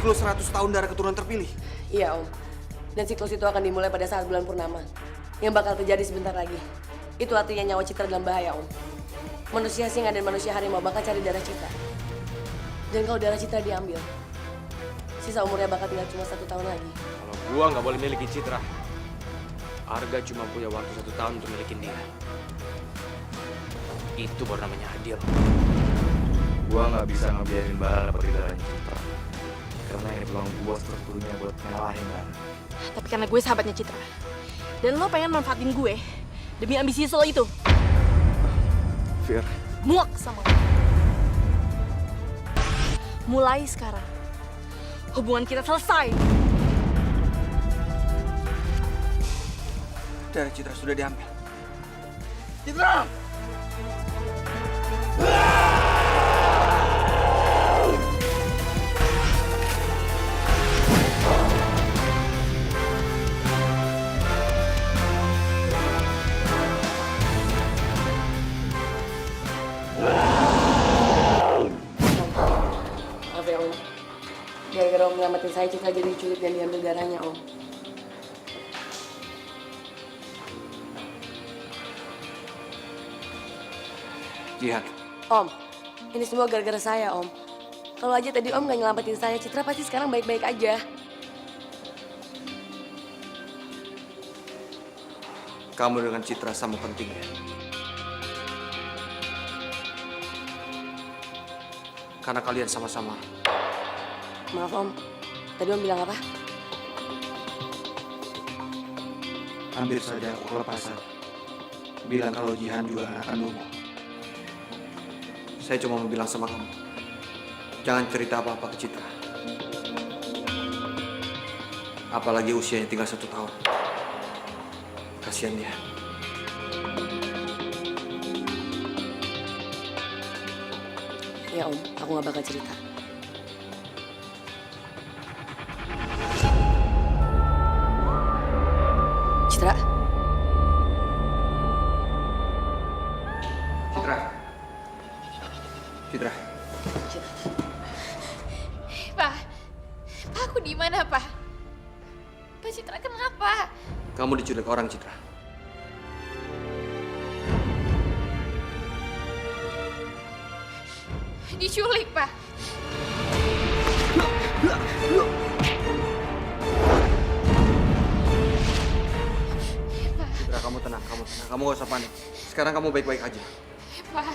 siklus 100 tahun darah keturunan terpilih. Iya, Om. Dan siklus itu akan dimulai pada saat bulan purnama. Yang bakal terjadi sebentar lagi. Itu artinya nyawa Citra dalam bahaya, Om. Manusia singa dan manusia harimau bakal cari darah Citra. Dan kalau darah Citra diambil, sisa umurnya bakal tinggal cuma 1 tahun lagi. Kalau gua nggak boleh miliki Citra, Arga cuma punya waktu 1 tahun untuk milikin dia. Itu baru namanya adil. Gua nggak bisa ngebiarin Bara dapetin darahnya Citra. Karena ini peluang gua satu-satunya buat ngalahin Bara. Tapi karena gue sahabatnya Citra. Dan lo pengen manfaatin gue demi ambisi lo itu. Fir, Muak sama lo. Mulai sekarang, hubungan kita selesai. Darah Citra sudah diambil. Citra! Maaf ya, Om. Gara-gara Om nyelamatin saya, Citra jadi diculik dan diambil darahnya, Om. Jihan, Om, ini semua gara-gara saya, Om. Kalau aja tadi Om nggak nyelamatin saya, Citra pasti sekarang baik-baik aja. kamu dengan Citra sama pentingnya. Karena kalian sama-sama. Maaf, Om. Tadi Om bilang apa? Hampir saja aku kelepasan. Bilang kalau Jihan juga anak kandungmu. Saya cuma mau bilang sama kamu. Jangan cerita apa-apa ke Citra. Apalagi usianya tinggal 1 tahun. Kasihan dia. Ya, Om. Aku nggak bakal cerita. Citra. Citra. Citra. Pak, aku di mana, Pak? Pak Citra kenapa? Kamu diculik orang, Citra. Diculik, Pak. Citra, kamu tenang, kamu tenang. Kamu gak usah panik. Sekarang kamu baik-baik aja. Pak,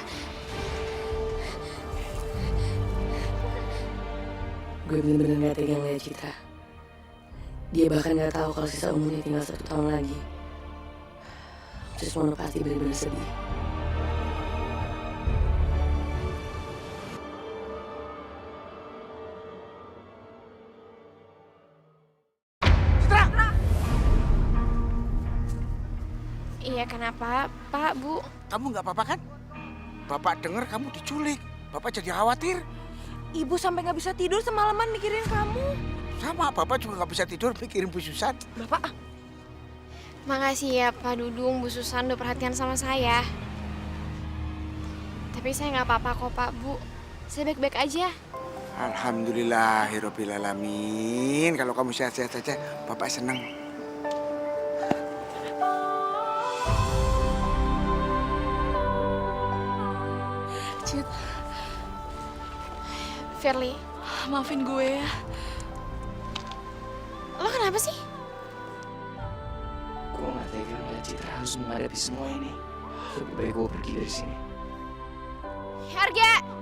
Gue bener-bener gak tega ngeliat Citra. Dia bahkan gak tahu kalau sisa umurnya tinggal 1 tahun lagi. Terus Mono pasti bener-bener sedih. iya kenapa, Pak, Bu? Kamu nggak apa-apa kan? Bapak dengar kamu diculik. Bapak jadi khawatir. Ibu sampai nggak bisa tidur semalaman mikirin kamu. Sama, Bapak juga nggak bisa tidur mikirin Bu Susan. Bapak, Makasih ya, Pak Dudung, Bu Susan udah perhatian sama saya. Tapi saya nggak apa-apa kok, Pak, Bu. Saya baik-baik aja. Alhamdulillahirobbilalamin. Kalau kamu sehat-sehat saja, Bapak senang. Cit, Firly, maafin gue ya. lo kenapa sih? Gue gak tega ngeliat Citra harus menghadapi semua ini. Lebih baik gue pergi dari sini. Harga!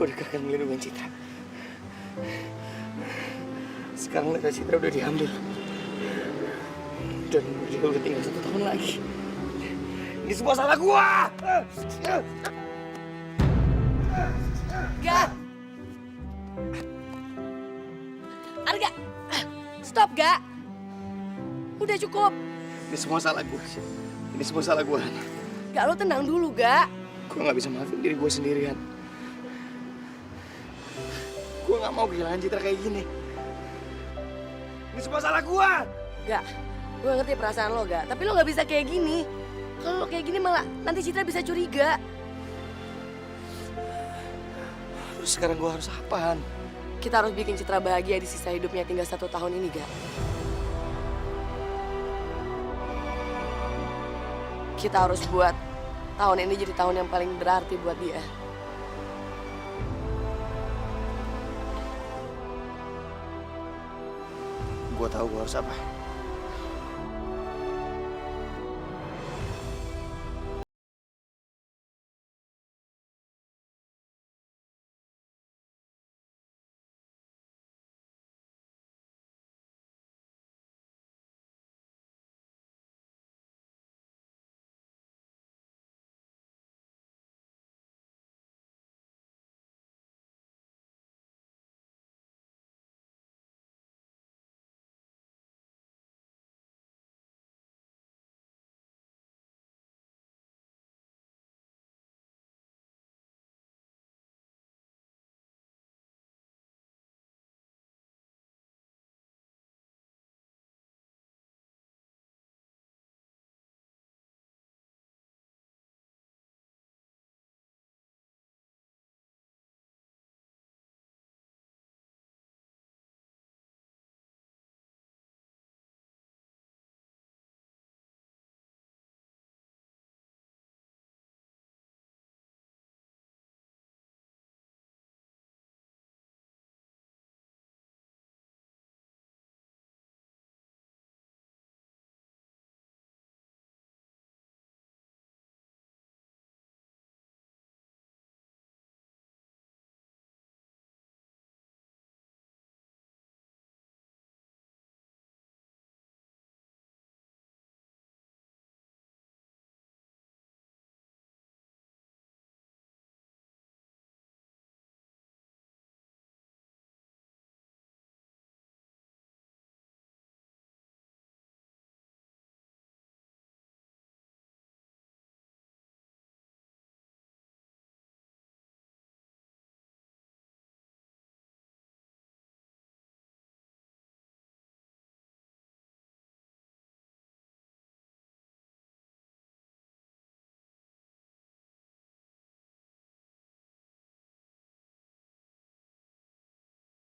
Gue udah gagal melindungi Citra. Sekarang Lera Citra udah diambil. Dan dia udah tinggal 1 tahun lagi. Ini semua salah gua! Ga! Arga! Stop, Ga! Udah cukup. Ini semua salah gua. Ini semua salah gua. Ga, lo tenang dulu, Ga. Gua nggak bisa maafin diri gua sendirian. Gua nggak mau kehilangan Citra kayak gini. Ini semua salah gua! Ga, gue ngerti perasaan lo, Ga. Tapi lo nggak bisa kayak gini. Kalau lo kayak gini malah nanti Citra bisa curiga. Terus sekarang gua harus apaan? Kita harus bikin Citra bahagia di sisa hidupnya tinggal 1 tahun ini, Ga. Kita harus buat tahun ini jadi tahun yang paling berarti buat dia. Gua tahu gua harus apa.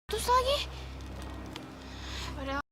Terus lagi. Padahal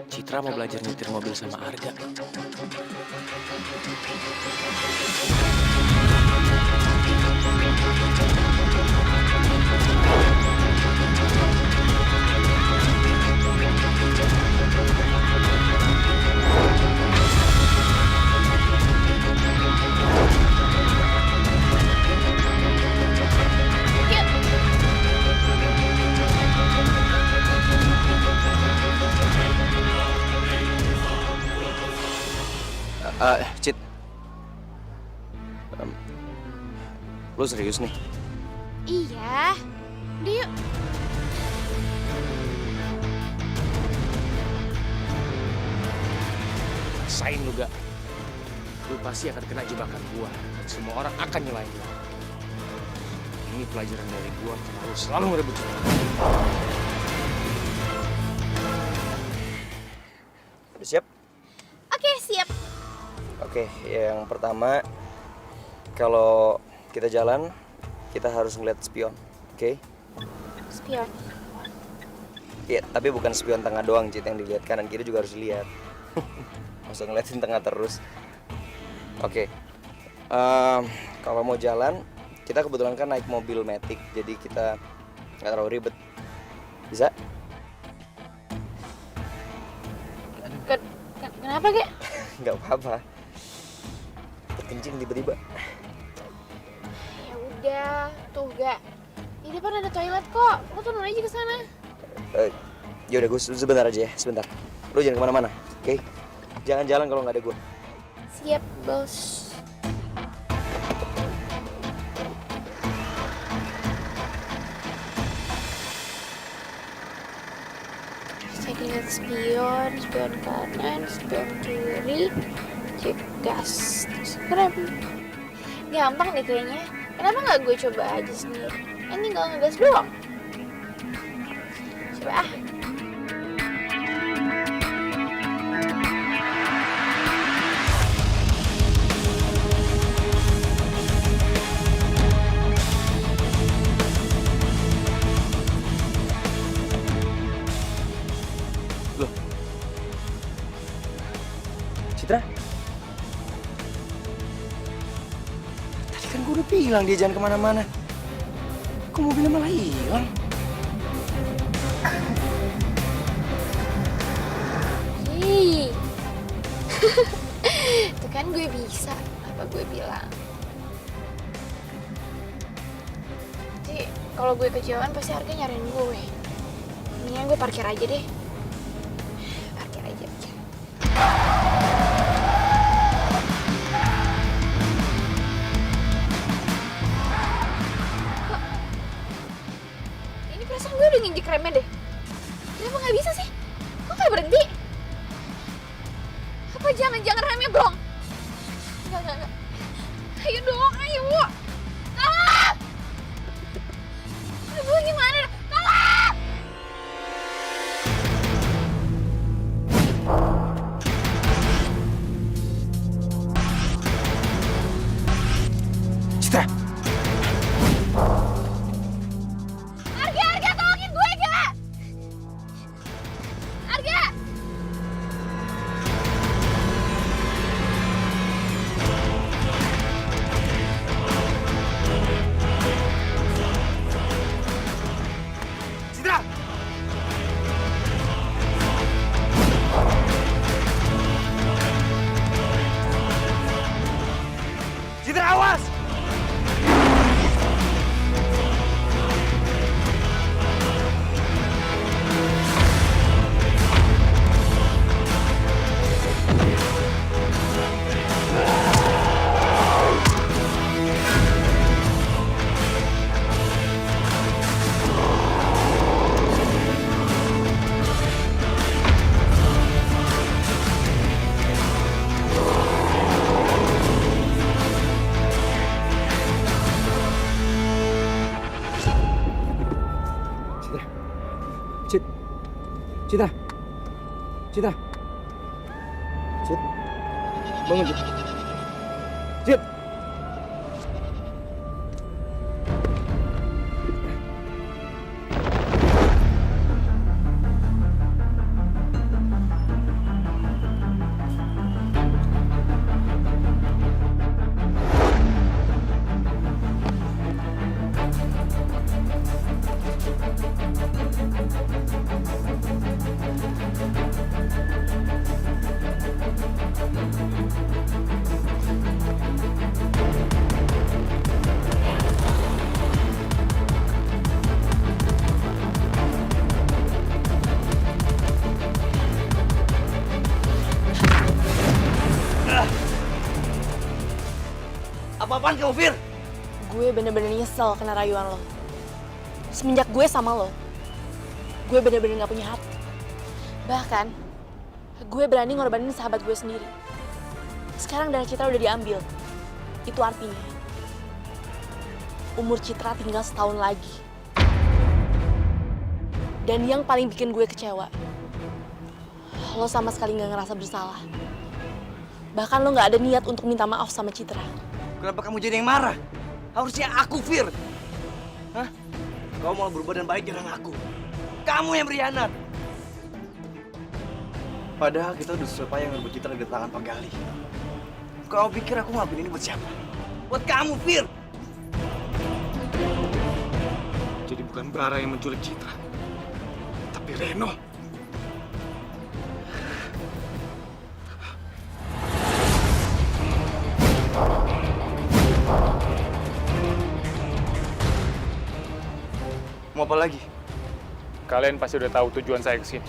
Citra mau belajar nyetir mobil sama Arga. Cit. Lu serius nih? Iya. Udah yuk. Rasain lu gak? Lu pasti akan kena jebakan gua. Dan semua orang akan nyelain lu. Ini pelajaran dari gua. Lu selalu ngerebut cewek. Udah siap? Oke, siap. Oke, yang pertama, kalau kita jalan, kita harus ngeliat spion, oke? Spion. Iya, tapi bukan spion tengah doang, Cit, yang dilihat kanan kiri juga harus lihat. Masa ngeliatin tengah terus. Oke, kalau mau jalan, kita kebetulan kan naik mobil Matic, jadi kita nggak terlalu ribet. Bisa? Kenapa, Ge? Nggak apa-apa. Kencing tiba-tiba. Ya udah, tuh gak. Di depan ada toilet kok. Lo turun aja ke sana. Yaudah, gue sebentar aja ya, sebentar. Lu jangan kemana-mana, oke? Jangan jalan kalau nggak ada gue. Siap, bos. Saya lihat spion, spion kanan, spion kiri, cek gas, terus rem. Gampang deh kayaknya. Kenapa nggak gue coba aja sendiri? Ini nggak ngegas doang. Coba ah. Citra? Tadi kan gue udah bilang dia jangan kemana-mana. Kok mobilnya malah hilang? Hei. Tuh kan gue bisa, apa gue bilang. Jadi kalau gue kejauhan pasti Arga nyariin gue. Mendingan gue parkir aja deh. Parkir aja. Kok? Ini perasaan gue udah nginjek remnya deh. Kenapa nggak bisa sih? Kok nggak berhenti? Apa jangan-jangan remnya blong? Enggak. Ayo dong, ayo. Tolong! Aduh, gimana? Tolong! Citra! Arga, tolongin gue, gak? Arga! Citra! Citra, awas! Citra! Citra! Cit! Bangun, Cit! Cit! Apa-apaan kamu, Fir? Gue bener-bener nyesel kena rayuan lo. Semenjak gue sama lo, gue bener-bener gak punya hati. Bahkan, gue berani ngorbanin sahabat gue sendiri. Sekarang darah Citra udah diambil. Itu artinya, umur Citra tinggal setahun lagi. Dan yang paling bikin gue kecewa, lo sama sekali gak ngerasa bersalah. Bahkan lo gak ada niat untuk minta maaf sama Citra. Kenapa kamu jadi yang marah? Harusnya aku, Fir. Hah? Kau mau berubah dan baik dengan aku. Kamu yang berkhianat. Padahal kita udah susah payah ngerebut Citra dari tangan Pak Gali. Kau pikir aku ngelakuin ini buat siapa? Buat kamu, Fir. Jadi bukan Bara yang menculik Citra, tapi Reno. Mau apa lagi? Kalian pasti udah tahu tujuan saya kesini.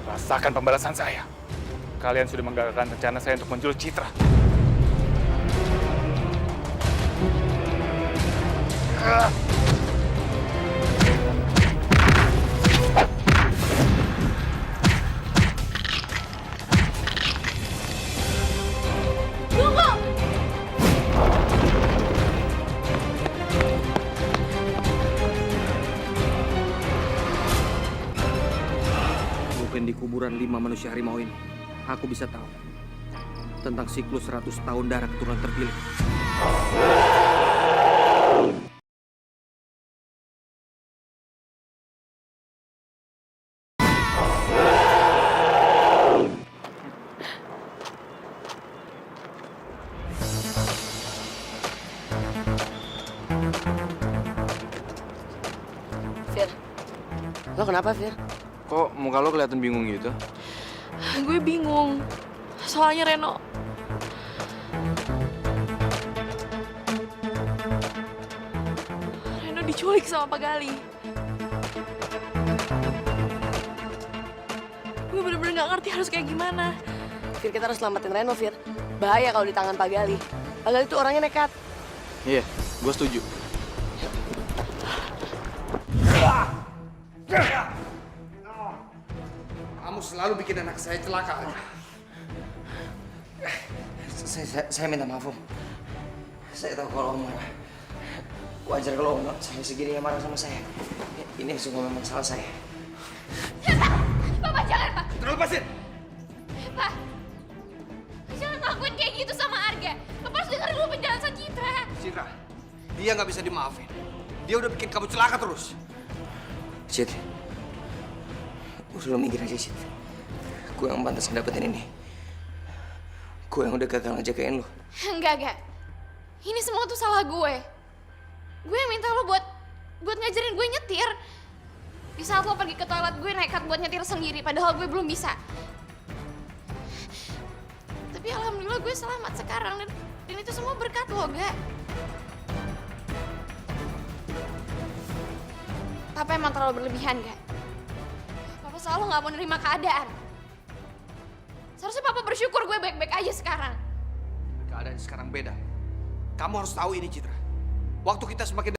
Rasakan pembalasan saya. Kalian sudah menggagalkan rencana saya untuk menculik Citra. Mungkin di kuburan 5 manusia harimau ini, aku bisa tahu tentang siklus 100 tahun darah keturunan terpilih. Fir, lo kenapa, Fir? Kok muka lo kelihatan bingung gitu? Gue bingung. Soalnya Reno diculik sama Pak Gali. Gue bener-bener gak ngerti harus kayak gimana. Fir, kita harus selamatin Reno, Fir. Bahaya kalau di tangan Pak Gali. Pak Gali tuh orangnya nekat. Iya, gue setuju. Kamu selalu bikin anak saya celaka. Saya minta maaf, Om. Saya tahu kalau Om marah. Wajar kalau Om sampai segini marah sama saya. Ini semua memang salah saya. Bapak jangan, Pak. Lepasin! Pak, jangan ngelakuin kayak gitu sama Arga. Bapak harus dengar dulu penjelasan Citra. Citra, dia nggak bisa dimaafin. Dia udah bikin kamu celaka terus. Cid, udah lo mikir aja, Cid. Gue yang pantas ngedapetin ini. Gue yang udah gagal ngejagain lo. Enggak. Ini semua tuh salah gue. Gue yang minta lo buat ngajarin gue nyetir. Di saat lo pergi ke toilet, gue nekat buat nyetir sendiri, padahal gue belum bisa. Tapi alhamdulillah gue selamat sekarang, dan itu semua berkat lo, Gak. Papa emang terlalu berlebihan, Gak. Papa selalu gak mau nerima keadaan. Seharusnya Papa bersyukur gue baik-baik aja sekarang. Keadaan sekarang beda. Kamu harus tahu ini, Citra. Waktu kita semakin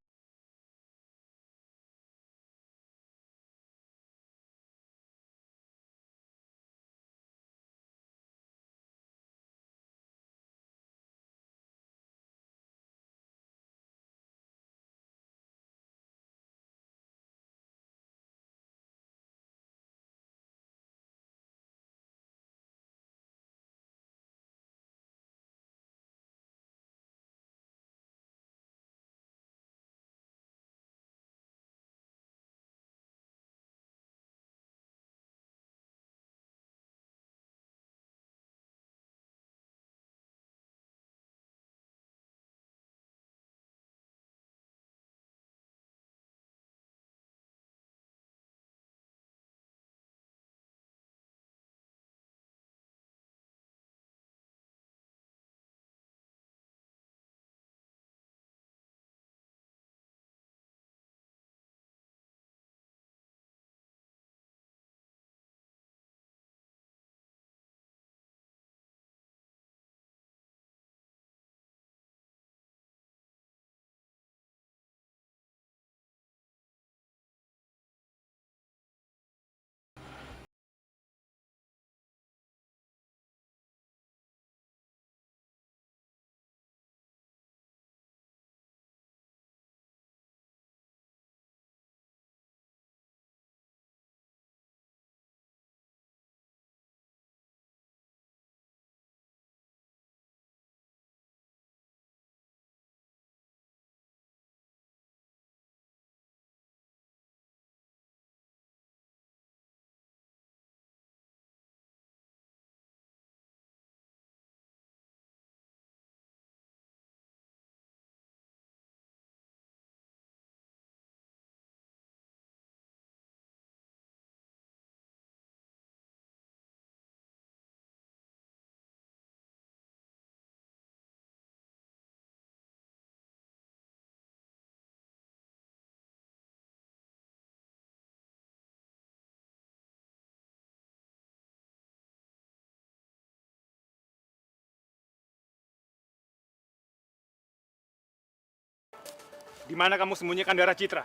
Di mana kamu sembunyikan darah Citra?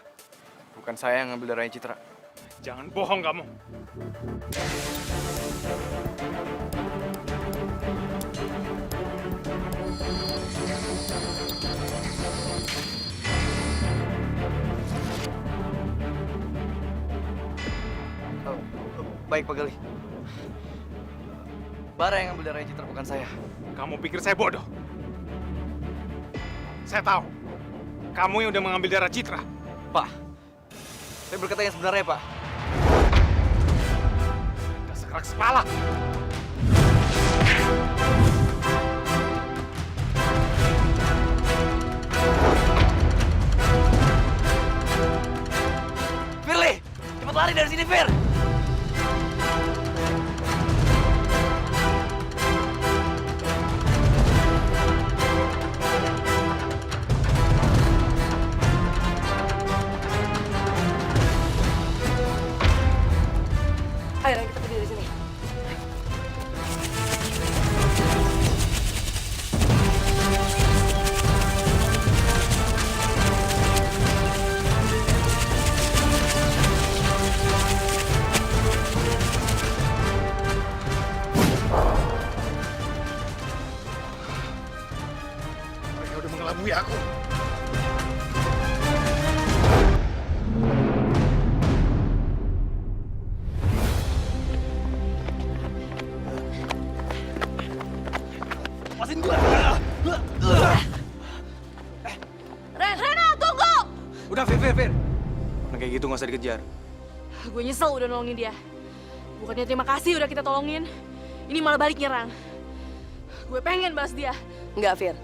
Bukan saya yang ngambil darahnya Citra. Jangan bohong kamu. Baik, Pak Gali. Bara yang ngambil darahnya Citra, bukan saya. Kamu pikir saya bodoh? Saya tahu. Kamu yang udah mengambil darah Citra. Pak, saya berkata yang sebenarnya, Pak. Dasar keras kepala. Firly, cepat lari dari sini, Fir! Ayo, Ren, kita pergi dari sini. Mereka udah mengelabui aku. Lepasin gua! Reno, tunggu! Udah, Fir. Nah, kayak gitu nggak usah dikejar. Gue nyesel udah nolongin dia. Bukannya terima kasih udah kita tolongin. Ini malah balik nyerang. Gue pengen balas dia. Enggak, Fir.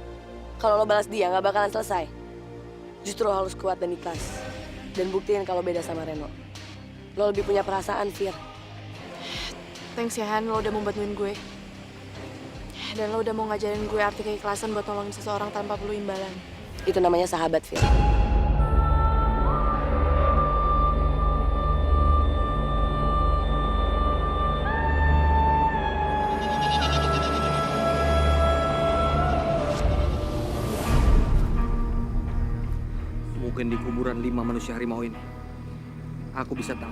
Kalau lo balas dia, nggak bakalan selesai. Justru lo harus kuat dan ikhlas. Dan buktiin kalau beda sama Reno. Lo lebih punya perasaan, Fir. Thanks ya Han, lo udah mau bantuin gue. Dan lo udah mau ngajarin gue arti keikhlasan buat nolongin seseorang tanpa perlu imbalan. Itu namanya sahabat, Fir. Mungkin di kuburan 5 manusia harimau ini, aku bisa tahu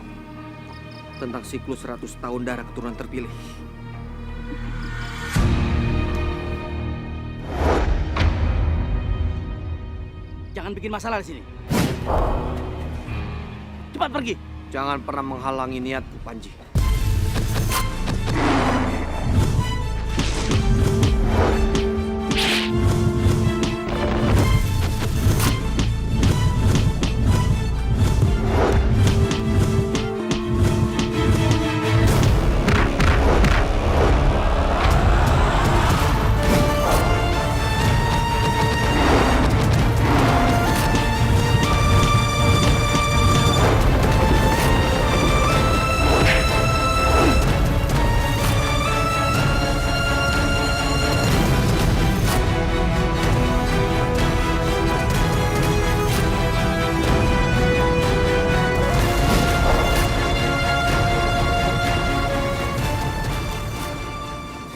tentang siklus 100 tahun darah keturunan terpilih. Jangan bikin masalah di sini. Cepat pergi. Jangan pernah menghalangi niatku, Panji.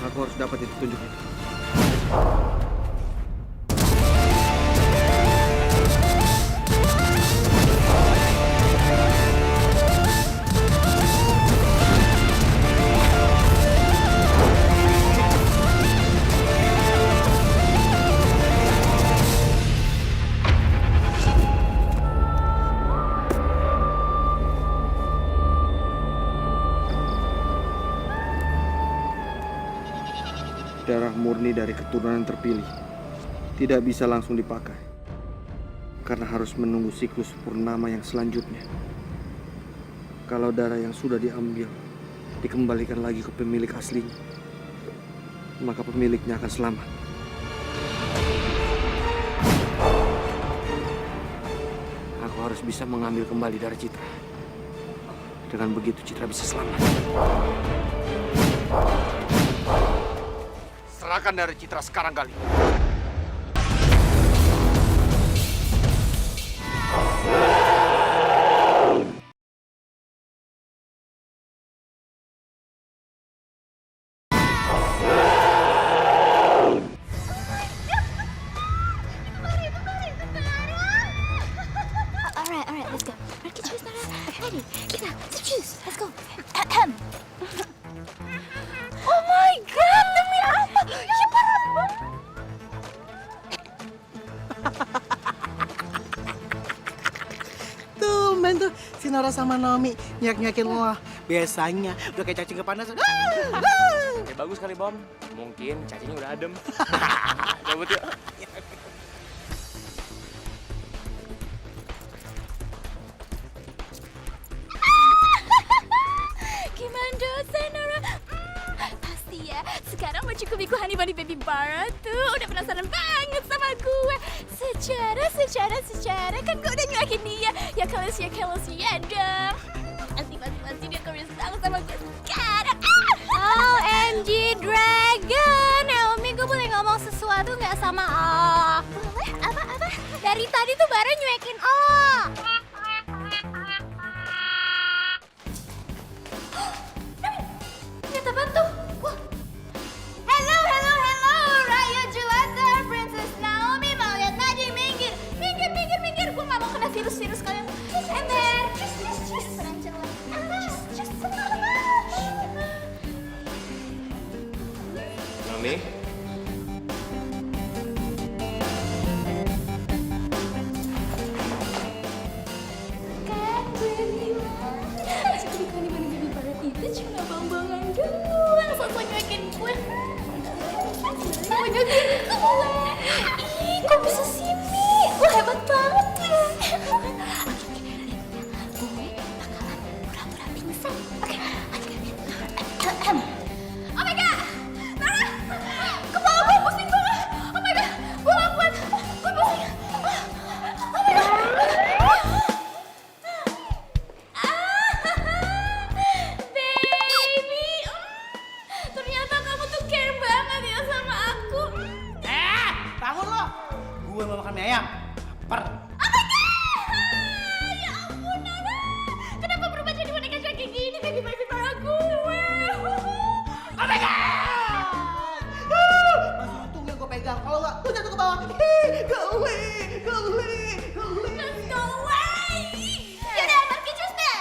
Aku harus dapat itu tunjuknya. Darah murni dari keturunan terpilih tidak bisa langsung dipakai karena harus menunggu siklus purnama yang selanjutnya. Kalau darah yang sudah diambil dikembalikan lagi ke pemilik aslinya, maka pemiliknya akan selamat. Aku harus bisa mengambil kembali darah Citra. Dengan begitu Citra bisa selamat. Serahkan darah Citra sekarang kali. Tumben tuh si Nora sama Naomi nyak-nyakin lo. Biasanya udah kayak cacing kepanasan. Ya bagus kali Bom. Mungkin cacingnya udah adem. Cabut yuk. Gimana dosen Nora? Pasti ya. Sekarang mau cukup ikut Honey Bunny Baby Bar tuh. Udah penasaran banget sama gue. Secara kan gue udah nyuakin dia. Ya kalau sih ya dong. Pasti dia curious banget sama gue sekarang. OMG Dragon. Naomi, gue boleh ngomong sesuatu nggak sama Oh? Boleh? Apa? Dari tadi tuh Bara nyuekin Oh. Lihat apa tuh? Wah. Hello, Raya Jelata, Princess Naomi mau lihat Najib, minggir. Gue nggak mau kena virus kalian. Ember, just, perancelan. Just. Naomi. Kan gue bilang, jadi Honey Bunny Baby Bar itu cuma bang-bangan doang. Sosok nyuekin gue. Mau nyuekin gue. Ih, kok bisa sini? Gue hebat banget ya. Gue bakalan pura-pura pingsan. Oke. Oh my god! Nara! Kepala gue pusing banget! Oh my god! Gue gak kuat! Gue pusing! Oh my god! Baby! Ternyata kamu tuh care banget ya sama aku. Bangun lo. Gue mau makan mie ayam. Per. Oh my god! Ya ampun, Nara! Kenapa berubah jadi boneka kayak gini? Baby bar aku! Oh my god! Masih untung yang gue pegang. Kalau nggak, gue jatuh ke bawah. Geli. Let's go away! Yaudah, pergi jus deh!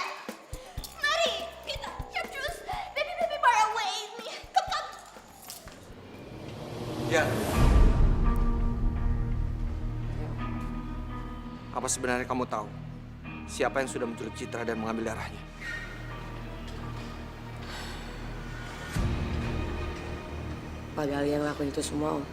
Mari, kita siap jus. Baby bar away nih. Come. Ya. Apa sebenarnya kamu tahu siapa yang sudah menculik Citra dan mengambil darahnya? Padahal yang lakuin itu semua Om.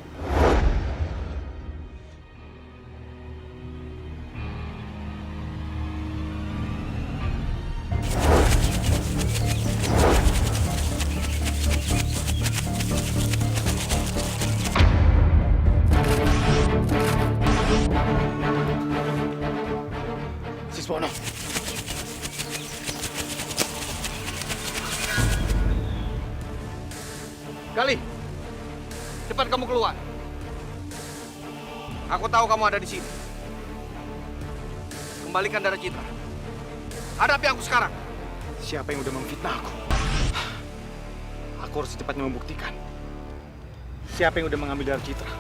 Siswono. Gali, cepat kamu keluar. Aku tahu kamu ada di sini. Kembalikan darah Citra. Hadapi aku sekarang. Siapa yang udah memfitnah aku? Aku harus secepatnya membuktikan. Siapa yang udah mengambil darah Citra?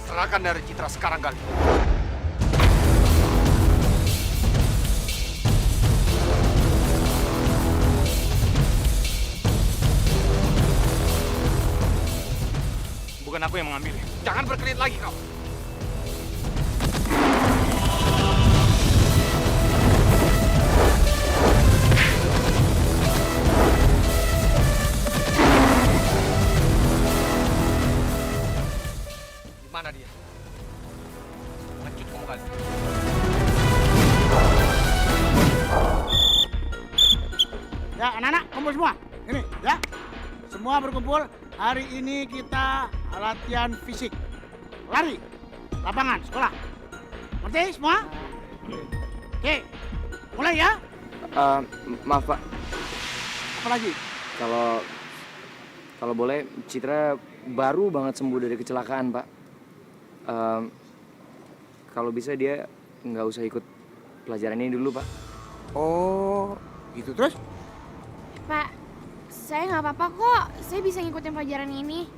Serahkan darah Citra sekarang, Gali. Bukan aku yang mengambilnya. Jangan berkelit lagi kau. Di mana dia? Lanjut kamu, Gali. Ya, anak-anak, kumpul semua. Ini, ya. Semua berkumpul. Hari ini kita latihan fisik. Lari. Lapangan, sekolah. Ngerti semua? Oke. Mulai ya. Maaf Pak, Apa lagi? kalau boleh Citra baru banget sembuh dari kecelakaan Pak. Kalau bisa dia nggak usah ikut pelajaran ini dulu Pak. Oh, gitu terus? Pak, saya nggak apa-apa kok. Saya bisa ngikutin pelajaran ini.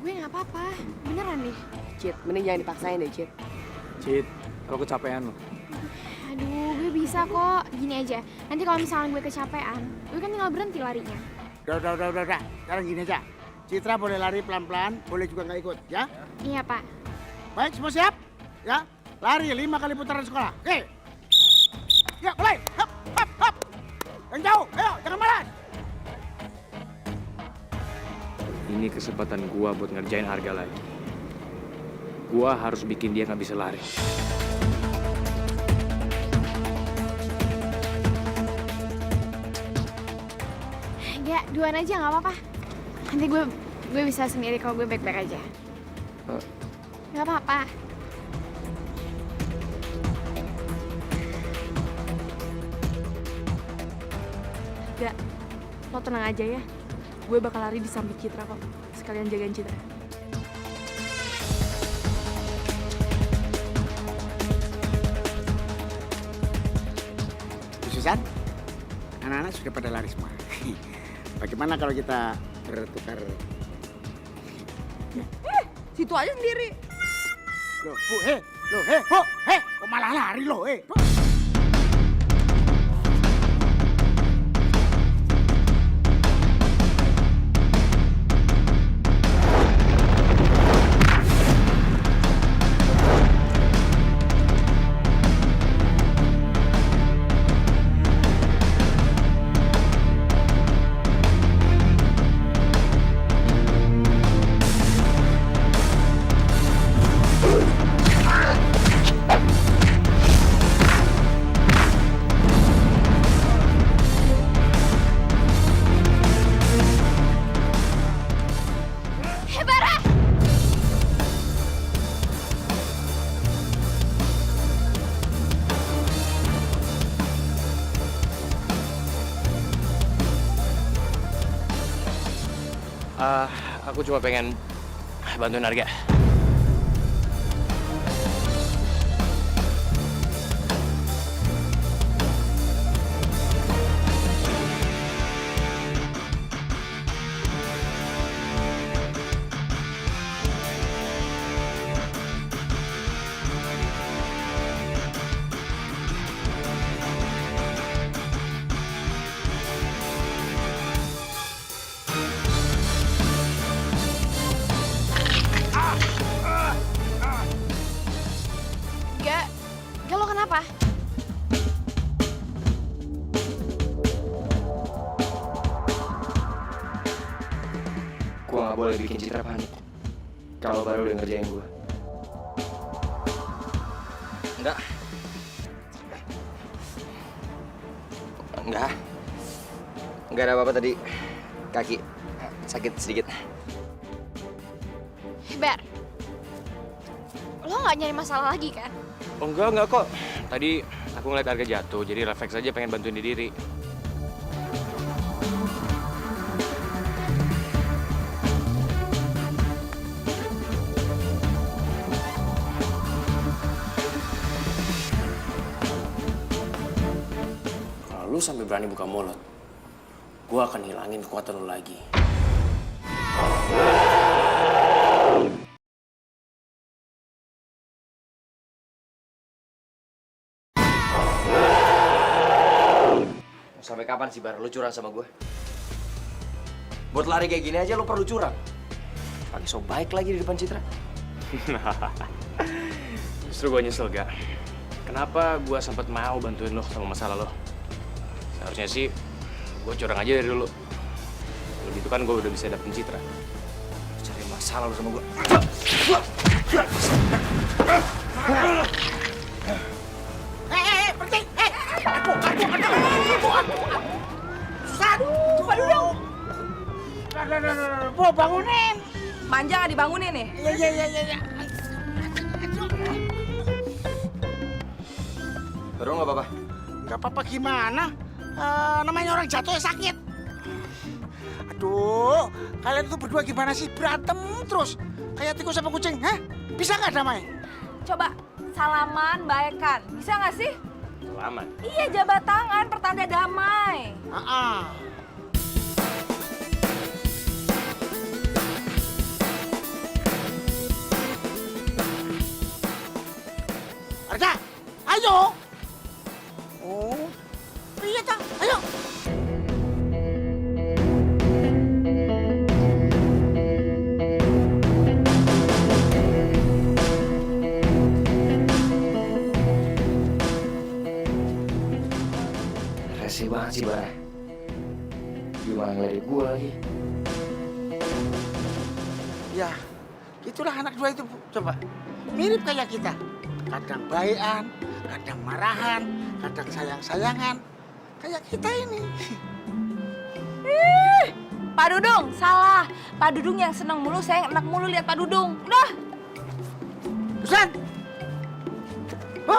Gue nggak apa-apa, beneran deh. Cit, mending jangan dipaksain deh, Cit. Cit, kalau kecapean lo. Aduh, gue bisa kok. Gini aja, nanti kalau misalnya gue kecapean, gue kan tinggal berhenti larinya. Udah. Sekarang gini aja. Citra boleh lari pelan-pelan, boleh juga nggak ikut, ya? Iya, Pak. Baik, semua siap? Ya, lari 5 kali putaran sekolah. Oke. Ya, mulai. Hop, hop, hop. Yang jauh, ayo, jangan malas. Ini kesempatan gua buat ngerjain harga lagi. Gua harus bikin dia nggak bisa lari. Enggak, duluan aja nggak apa-apa. Nanti gue bisa sendiri kalau gue baik-baik aja. Nggak apa-apa. Gak, lo tenang aja ya. Gue bakal lari di samping Citra kok. Sekalian jagain Citra. Bu Susan, anak-anak sudah pada lari semua. Bagaimana kalau kita bertukar? Situ aja sendiri. Loh, Bu, kok malah lari loh, Bu. Aku cuma pengen bantuin harga. Gak lo kenapa? Gua nggak boleh bikin Citra panik kalau baru udah ngerjain gua. Enggak. Enggak ada apa-apa tadi. Kaki sakit sedikit. Ber, lo nggak nyari masalah lagi kan? Oh enggak kok. Tadi aku ngeliat harga jatuh, jadi refleks aja pengen bantuin di diri. Kalau lu sampai berani buka mulut, gua akan hilangin kekuatan lu lagi. Sampai kapan sih Bar lu curang sama gue? Buat lari kayak gini aja lu perlu curang. Pakai so baik lagi di depan Citra. Justru gue nyesel gak. Kenapa gue sempet mau bantuin lo sama masalah lo? Seharusnya sih gue curang aja dari dulu. Kalau gitu kan gue udah bisa dapetin Citra. Cari masalah lu sama gue. Berhenti! Susan! Coba dulu! Bu, bangunin! Manja nggak dibangunin nih? Iya. Baru nggak apa-apa? Nggak apa-apa gimana? Namanya orang jatuh ya sakit. Aduh, kalian tuh berdua gimana sih? Berantem terus. Kayak tikus sama kucing, hah? Bisa nggak damai? Coba salaman, baikan. Bisa nggak sih? Selamat. Iya, jabat tangan, pertanda damai. Arga, ayo! Oh, iya tak? Ayo! sih, Bang? Gimana ngelirik gue lagi? Ya, itulah anak dua itu, Bu. Coba. Mirip kayak kita. Kadang baikan, kadang marahan, kadang sayang-sayangan. Kayak kita ini. Pak Dudung, salah. Pak Dudung yang seneng mulu, saya enak mulu lihat Pak Dudung. Udah. Susan! Bu!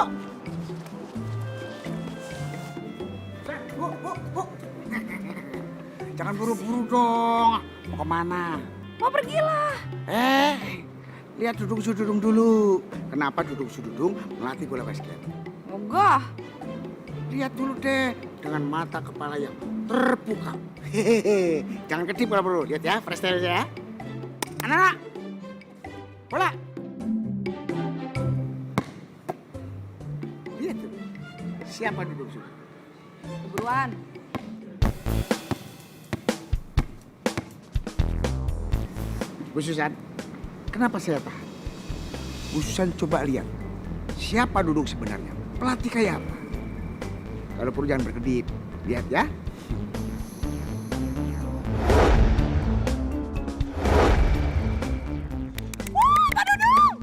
Bu. Jangan buru-buru dong. Mau kemana? Mau pergilah. Lihat Dudung Sududung dulu. Kenapa Dudung Sududung melatih bola basket? Enggak. Lihat dulu deh dengan mata kepala yang terbuka. Hehehe. Jangan kedip kalau perlu. Lihat ya, freestyle ya. Anak-anak. Bola. Lihat tuh. Siapa Dudung Sududung? Buruan. Bu Susan, kenapa saya tahan? Bu Susan coba lihat. Siapa Dudung sebenarnya? Pelatih kayak apa? Kalau perlu jangan berkedip. Lihat ya. Pak Dudung!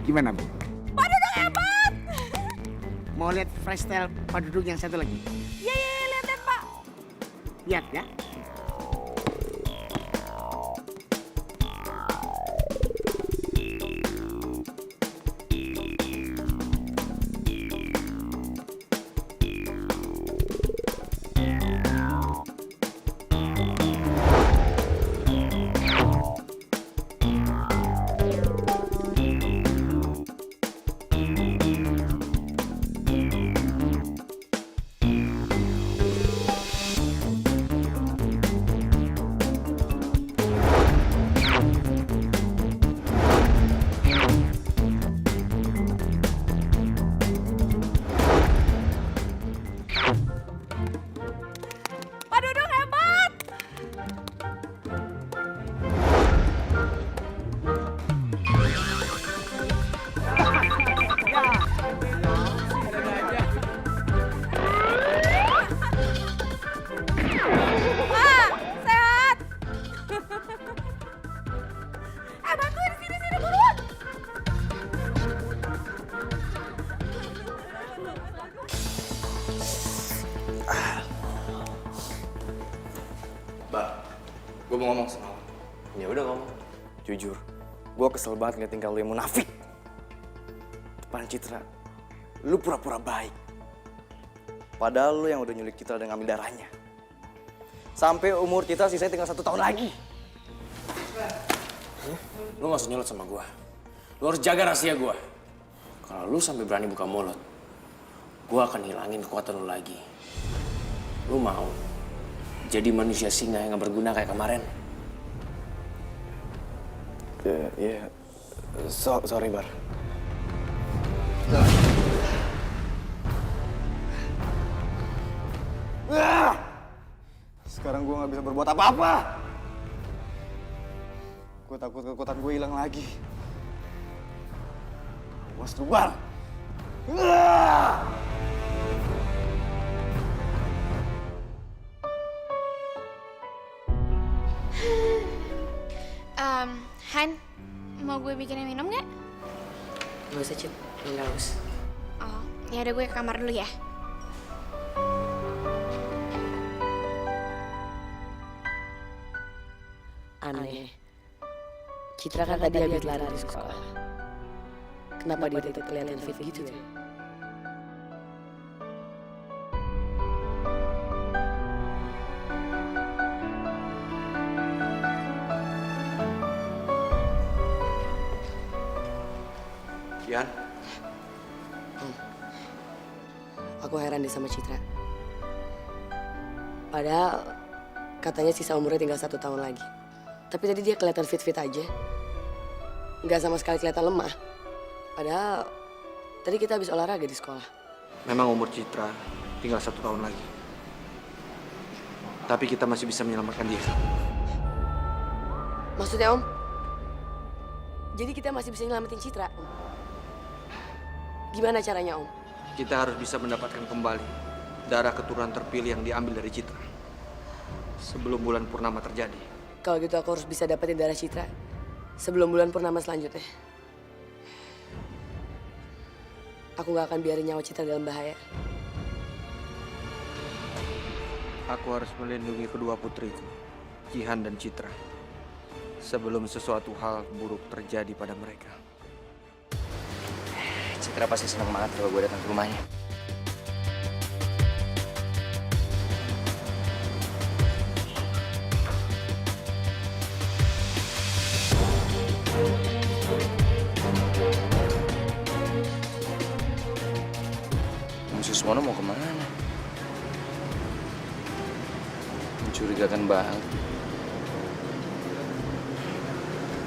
Gimana, Bu? Pak Dudung hebat! Mau lihat freestyle Pak Dudung yang satu lagi? Iya, lihat Pak. Lihat ya. Pak Dudung hebat! Pak, sehat! Bantuin sini buruan! Bang, gue mau ngomong sama lo. Ya udah ngomong. Jujur, gue kesel banget ngeliat tingkah lu yang munafik. Depan Citra, lu pura-pura baik. Padahal lu yang udah nyulik Citra dan ngambil darahnya. Sampai umur Citra sisanya tinggal 1 tahun lagi. Lu gak usah nyolot sama gue. Lu harus jaga rahasia gue. Kalau lu sampai berani buka mulut, gue akan hilangin kekuatan lu lagi. Lu mau jadi manusia singa yang gak berguna kayak kemarin? Sorry, Bar. Sekarang gue gak bisa berbuat apa-apa. Gue takut kekuatan gue hilang lagi. Awas lu, Bar. Han, mau gue bikinin minum nggak? Gak usah, Cit. Nggak haus. Oh, ya udah gue ke kamar dulu ya. Aneh. Citra kan tadi habis lari di sekolah. Kenapa dia tetap kelihatan fit gitu ya? Kian, Aku heran deh sama Citra. Padahal katanya sisa umurnya tinggal 1 tahun lagi. Tapi tadi dia kelihatan fit-fit aja. Nggak sama sekali kelihatan lemah. Padahal tadi kita habis olahraga di sekolah. memang umur Citra tinggal 1 tahun lagi. Tapi kita masih bisa menyelamatkan dia. Maksudnya, Om? Jadi kita masih bisa nyelamatin Citra, Om? Gimana caranya, Om? Kita harus bisa mendapatkan kembali darah keturunan terpilih yang diambil dari Citra sebelum bulan purnama terjadi. Kalau gitu aku harus bisa dapetin darah Citra sebelum bulan purnama selanjutnya. Aku gak akan biarin nyawa Citra dalam bahaya. Aku harus melindungi kedua putriku, Jihan dan Citra, sebelum sesuatu hal buruk terjadi pada mereka. Citra pasti senang banget kalau gue datang ke rumahnya. Suswono mau kemana? Mencurigakan banget.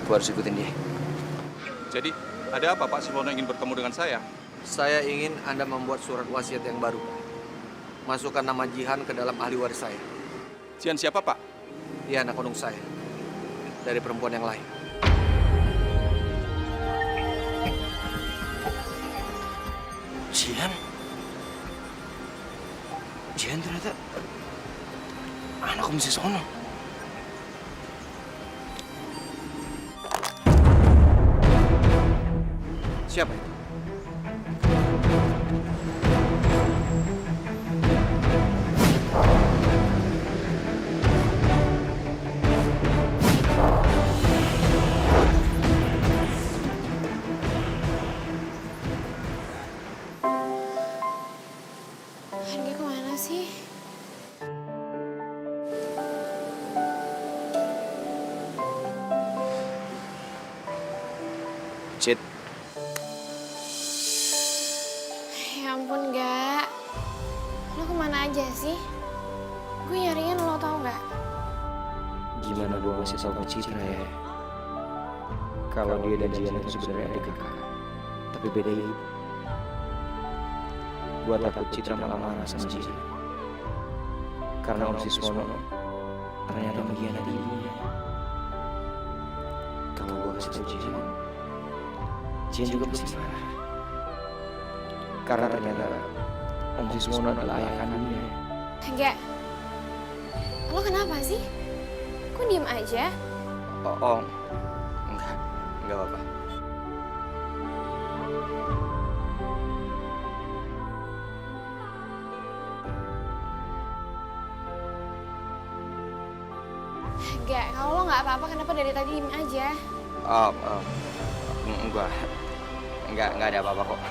Gue harus ikutin dia. Jadi, ada apa Pak Siwono ingin bertemu dengan saya? Saya ingin Anda membuat surat wasiat yang baru. Masukkan nama Jihan ke dalam ahli waris saya. Jihan siapa Pak? Dia anak kandung saya. Dari perempuan yang lain. Jihan? Jihan ternyata anak Om Suswono. Siapa itu? Harga kemana sih? Cid, Ya ampun, Gak. Lo kemana aja sih? Gue nyariin lo, tau gak? gimana gue ngasih tau ke Citra ya? Kalau dia dan Jihan itu sebenarnya adik kakak, tapi beda ibu. Gue takut Citra malah marah sama Jihan. Karena Om Suswono ternyata mengkhianati ibunya. Kalau gue kasih tau Jihan, Jihan juga pasti marah. Karena ternyata Om Suswono adalah ayah kandungnya. Gak. Lo kenapa sih? Kok diem aja? Oh, enggak apa-apa. Gak, kalau lo nggak apa-apa, kenapa dari tadi diem aja? Enggak ada apa-apa kok.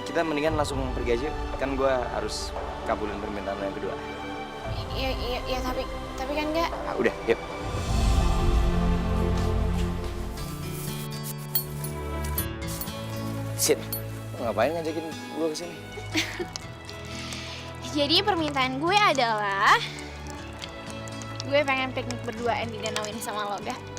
Kita mendingan langsung pergi aja. Kan gue harus kabulin permintaan lo yang kedua. Iya, tapi kan Gak. Udah, yuk. Sid, lo ngapain ngajakin gue kesini? Jadi permintaan gue adalah gue pengen piknik berduaan di danau ini sama lo, Gak?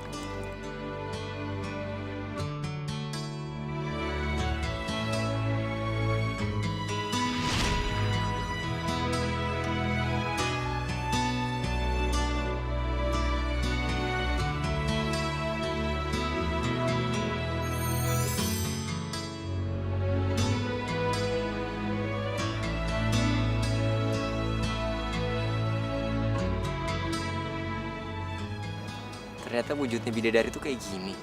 Ternyata wujudnya bidadari tuh kayak gini.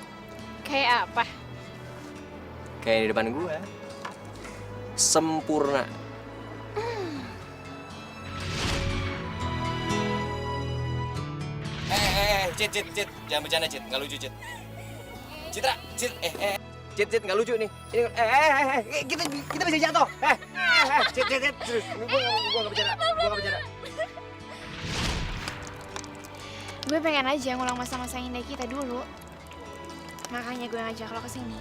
Kayak apa? Kayak di depan gue. Sempurna. Cid. Jangan bercanda, Cid. Nggak lucu, Cid. Citra, Cid. Cid, nggak lucu nih. Ini, kita bisa jatuh. Cid. Gua nggak bercanda. Gue pengen aja ngulang masa-masa indah kita dulu. Makanya gue ngajak lo kesini.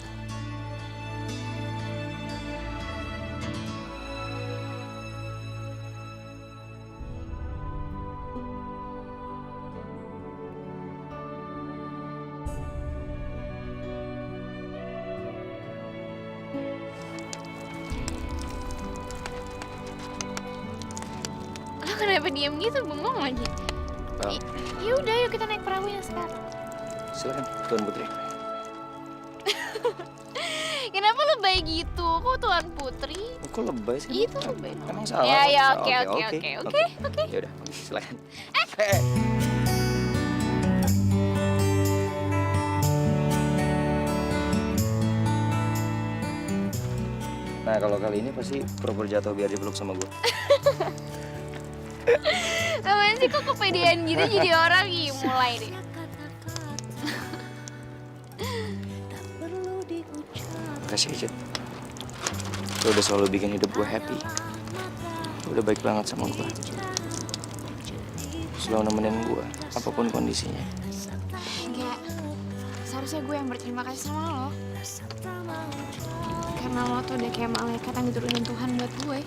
Lo kenapa diem gitu, bengong lagi? Ya udah, yuk kita naik perahunya sekarang. Silakan, Tuan Putri. Kenapa lebay gitu? Kok Tuan Putri? Kok lebay sih? Itu lebay. Emang salah? Ya, ya, Salah. oke. Ya udah, silakan. Nah, kalau kali ini pasti pura-pura jatuh biar dipeluk sama gue. Apaan sih kok kepedean gitu jadi orang nih? Mulai deh. Makasih, Cid. Lo udah selalu bikin hidup gue happy. Lo udah baik banget sama gue. Selalu nemenin gue, apapun kondisinya. Enggak. Seharusnya gue yang berterima kasih sama lo. Karena lo tuh udah kayak malaikat yang diturunin Tuhan buat gue.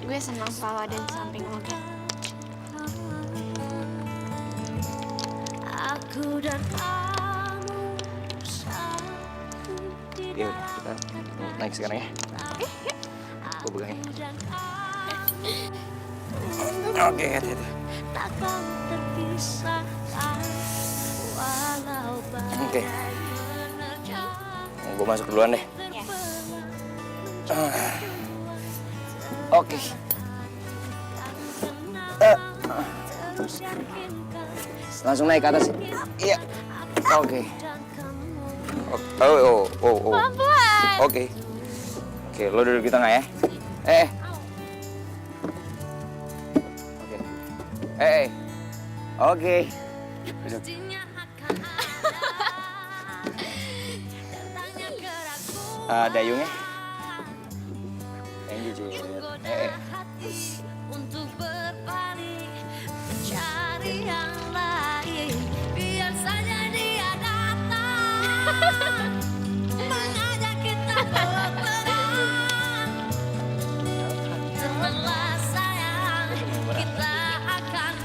Gue senang selalu ada di samping lo, kan. Ya udah, kita naik sekarang ya. Gue pegangin. Oke, hati-hati. Oke. Gue masuk duluan deh. Oke. Langsung naik ke atas. Iya. Oke. Oh. Pelan-pelan. Oke. Oke, lo duduk di tengah ya. Oke. Oke. Duduk. Dayungnya. Thank you, Cid. Untuk berpaling mencari yang lain, biar saja dia datang mengajak kita berperang. Telah sayang, kita akan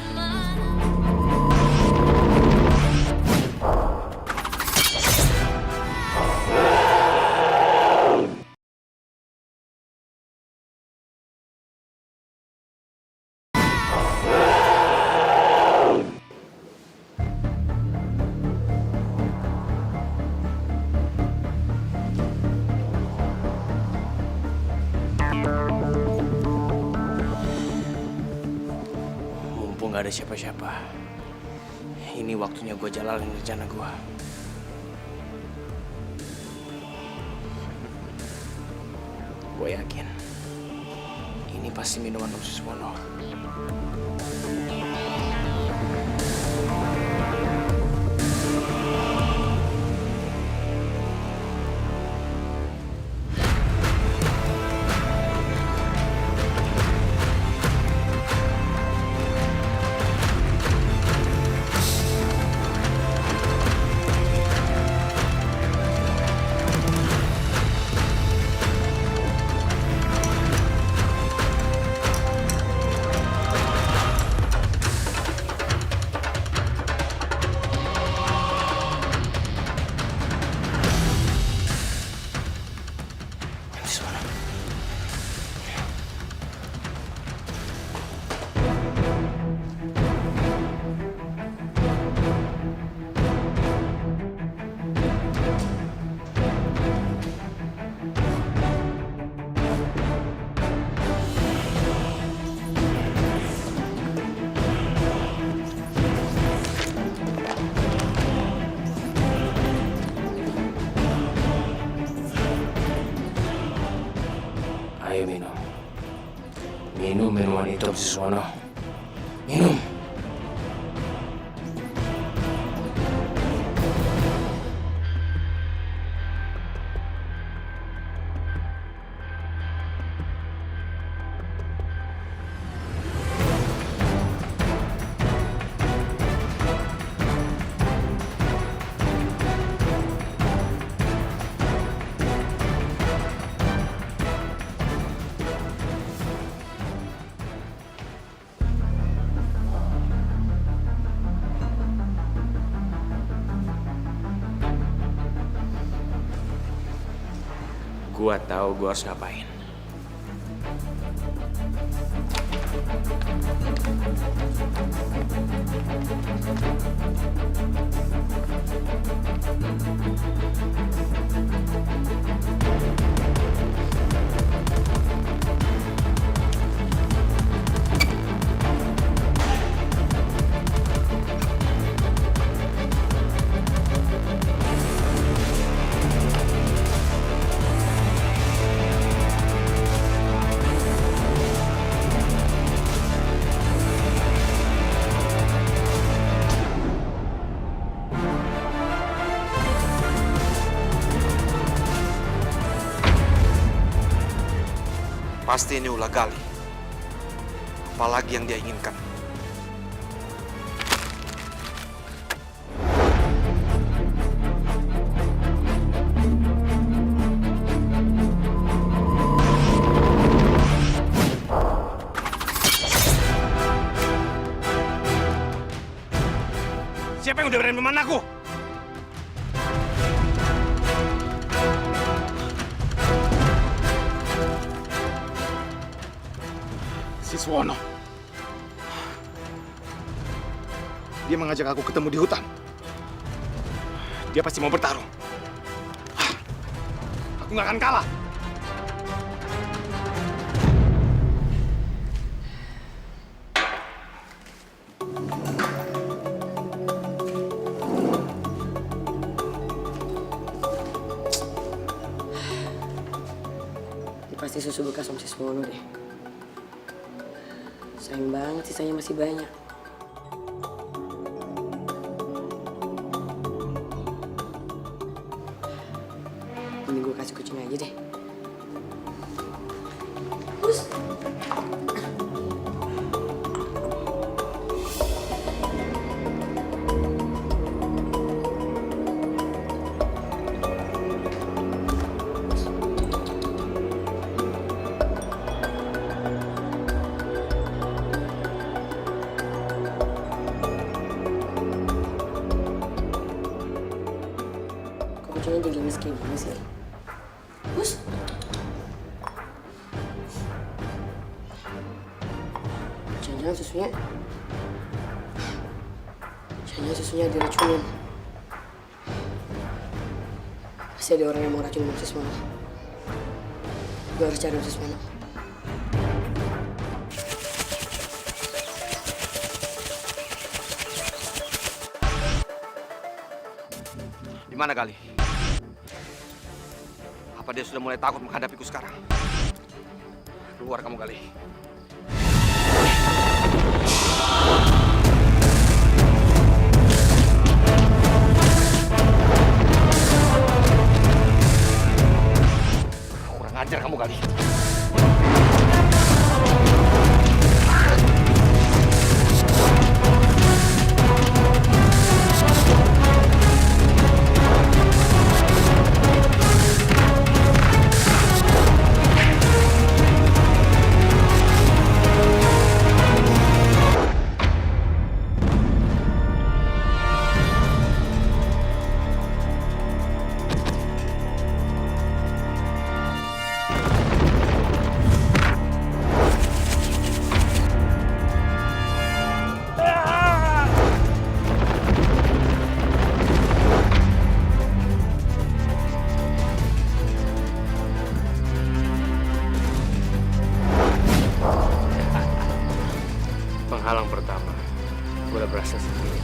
Mumpung gak ada siapa-siapa, ini waktunya gue jalanin rencana gue. Gue yakin ini pasti minuman khusus Wono. Ayo minum. Minum minuman itu Susono. Minum. Gua tahu gua harus ngapain. Pasti ini ulah Gali. Apalagi yang dia inginkan. Siapa yang udah berani memanah aku? Siswono. Dia mengajak aku ketemu di hutan. Dia pasti mau bertarung. Aku nggak akan kalah. Ini pasti susu bekas Om Siswono deh. Sayang banget sisanya masih banyak. Ini gue kasih kucing aja deh. Terus. Kucingnya jadi lemes kayak gini sih. Bus. Jangan-jangan susunya... Jangan-jangan susunya diracunin. Pasti ada orang yang mau racun Om Siswono. Gue harus cari Om Siswono. Di mana Gali? Apa dia sudah mulai takut menghadapiku sekarang? Keluar kamu Gali. Kurang ajar kamu Gali. Penghalang pertama, gue udah berhasil sendiri.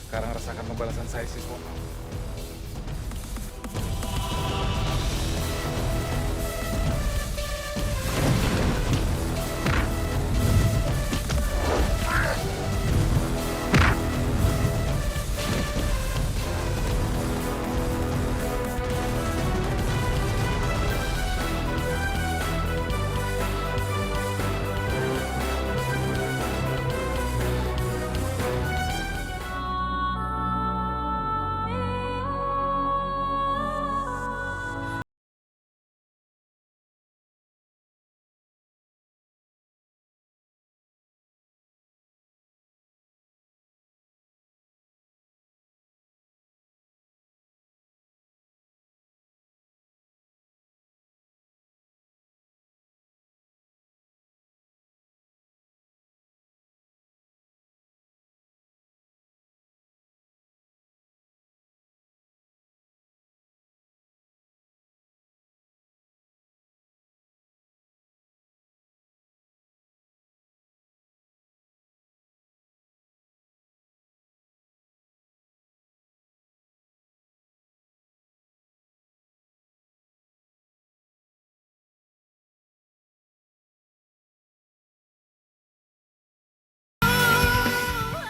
Sekarang rasakan pembalasan saya, Siswono.